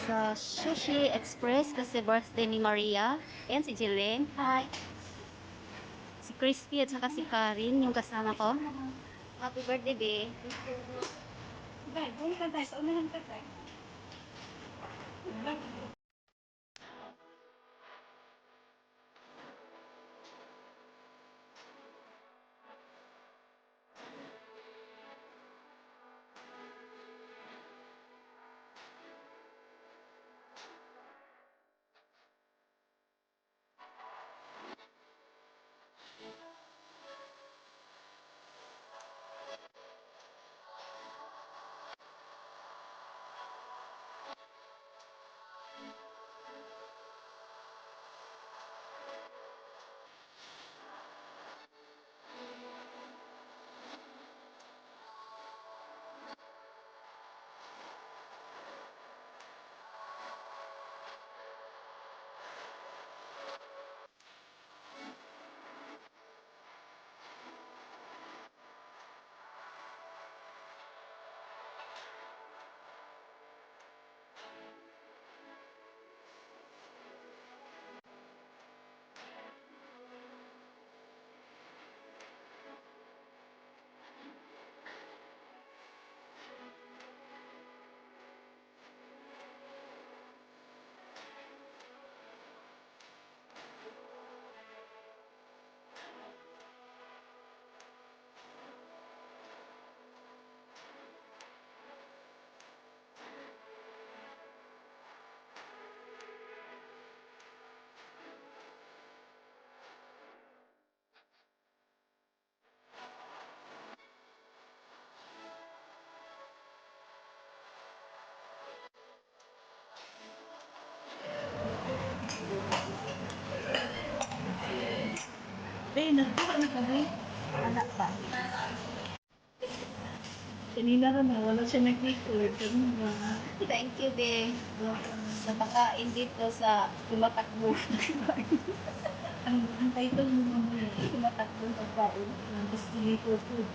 sa Sushi Express kasi birthday ni Maria. Ayan si Jillian. Hi. Si Crispy at saka si Karin, yung kasama ko. Happy birthday, be. Dahil, kung tatay, sa unahan tatay. Be, nagbuka na ka, be. Anak pa. Kanina rin na, wala siya nag-record. Ganun ba? Thank you, be. Sa pakain dito sa tumatakbo. Ang title mo mamaya, Tumatakbo ng pagkain. Destinator Food.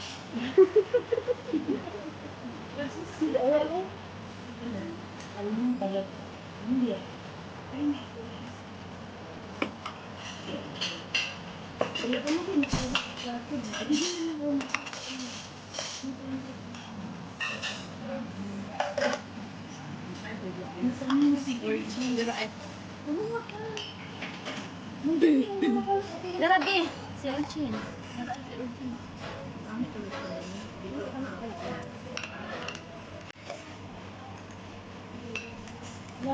Oo. Alam mo, talag. Hindi ah. Ay, hindi. Wala ka mo pinag-record. Nasaan mo si Virgin? Grabe. Si Urchin. Si Urchin. Sa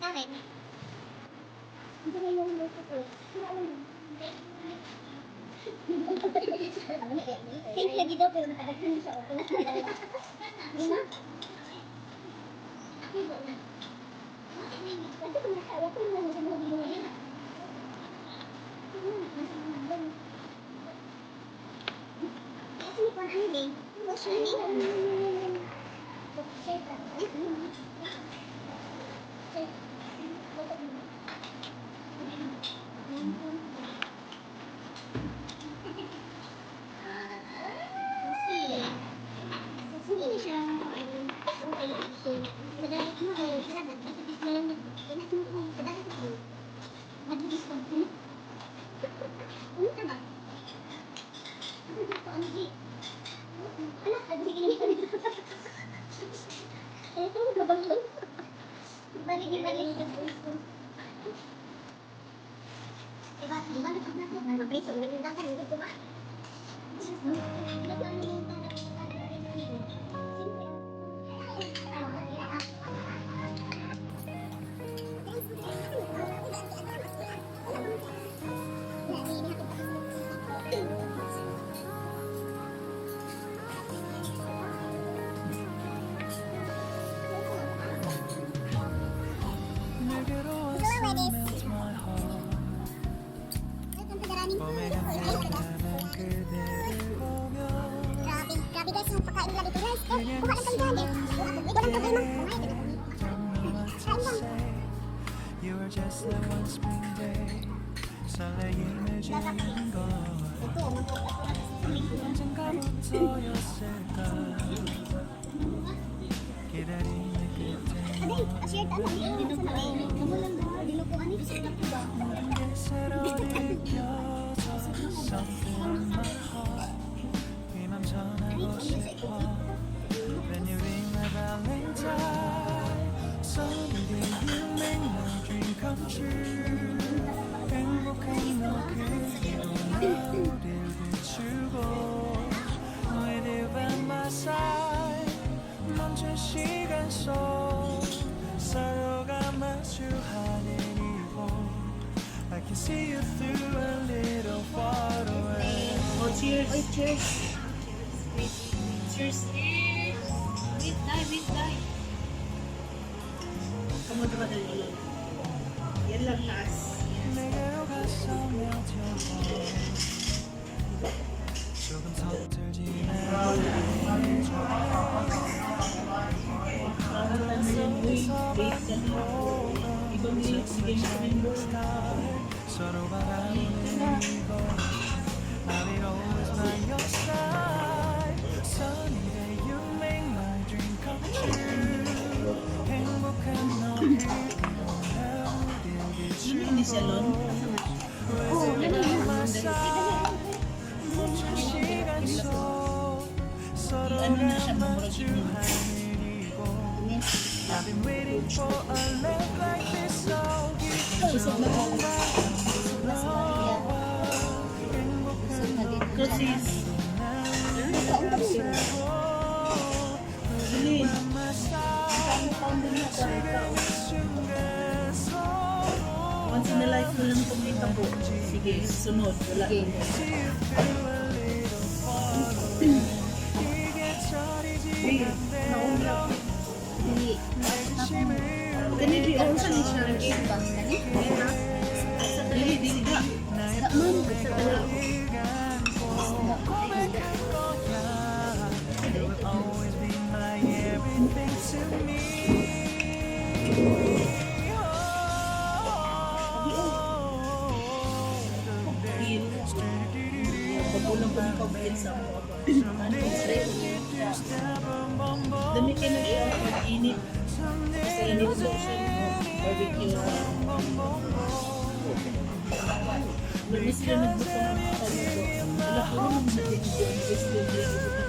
akin. Hindi na yung luto ko. Sila lang yun. Pink lagi daw pero nakadagdag siya o kung di na. Kasi kung nakawa ko na hindi mo binuli. Kasi kung ano din, mas ano. Grabe guys, yung pagkain nila dito guys. Kuha lang kami dyan eh. Walang problema. Kain lang. You were just that one spring day. 설레임을 주는 걸 언젠가부터였을까 기다림의 끝에 모든 게 새로 느껴져 Something in my heart 이 맘 전하고 싶어 Then you ring my valentine Sunny day you make my dream come true 행복한 너 그리고 나를 비추고 With you by my side 멈춘 시간 속 서로가 마주하는 이곳 I can see you through a little far away Oh, cheers. Oy, cheers. Cheers. Wait, die. Kamu diba dali? Yan lang taas. 내게로 가서 맺혀봐 조금 서툴지 Ibang sige mo. 서로 바라보는 이곳 I will always by your side Sunny day you make my dream come true 행복한 너 그리고 어딜 Ini salon. by my side 멈춘 시간 속 서로가 마주하는 이곳 I've been waiting for a love like this all Krosis. Ini. Once in a life mo lang itong itabo. Sige, sunod. Wala. Hindi. Ganili, ano sa ni siya? Dili ka. Always be my everything to me. Pagkulang pa ng kabayan sa mga dami kayo nag-init sa init lotion barbecue dami sila nagbutang ng kaluto wala ko naman sa dito kasi hindi ko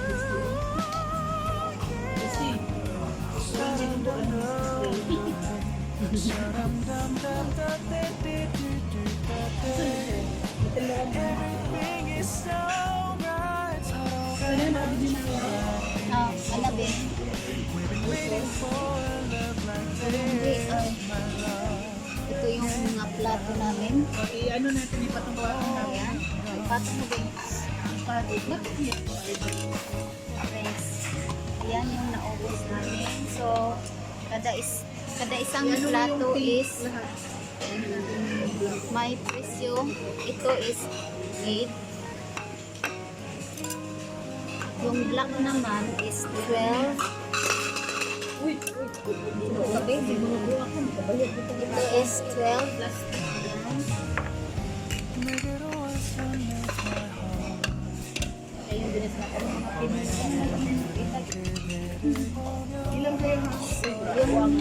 Everything is so bright. Alabi. We've been waiting for a love like this, my love. Ito yung mga plato namin. ano natin ipatungkuhan namin Ipatong mo din. Friends, ayan yung naubos namin. So, kada isang plato is may presyo. Ito is 8. Yung black naman is 12. Ito is 12. Ayan. 내게로 와서 make my home. Yung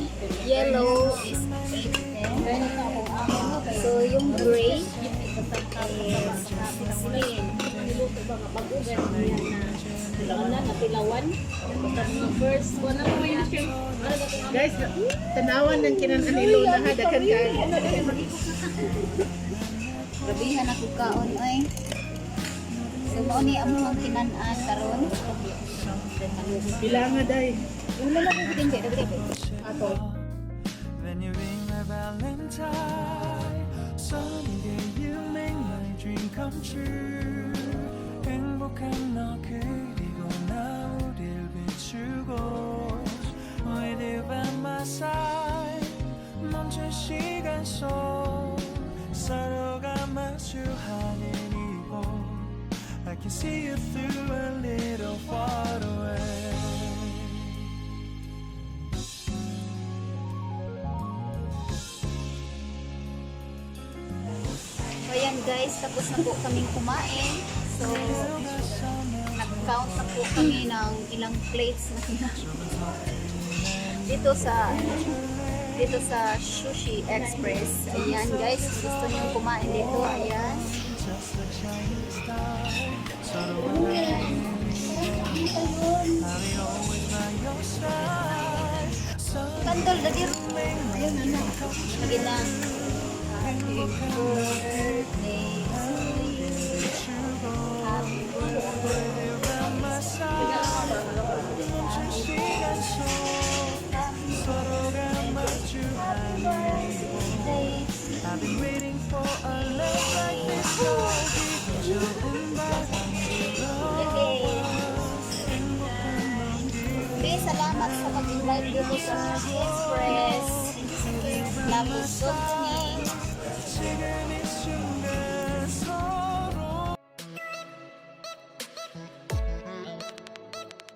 yellow is 8. So, yung gray is 16. Guys, tanawan ng kinanan ni Lola ha, dakan kayo. Grabihan ako kaon ay. So, mao ni among kinan-an karon. Pila nga day. Yung lalaki ko din dito. Ako. Then you ring my Valentine. Someday you make my dream come true. 행복한 너 그리고 나 우릴 비추고 너희들 by my side. 멈춘 시간 속 서로가 마주하는 이곳. I can see you through a little far away. So, ayan guys, tapos na po kaming kumain. So, nag-count na po kami ng ilang plates na dito sa Sushi Express. Ayan guys, kung gusto niyo kumain dito, ayan. Kandol na dir. Ayun na na. Lagi na. Happy birthday to you. Happy birthday. I've been waiting for a love like this. So Salamat sa pag-invite dito sa Sushi Express. Labos me.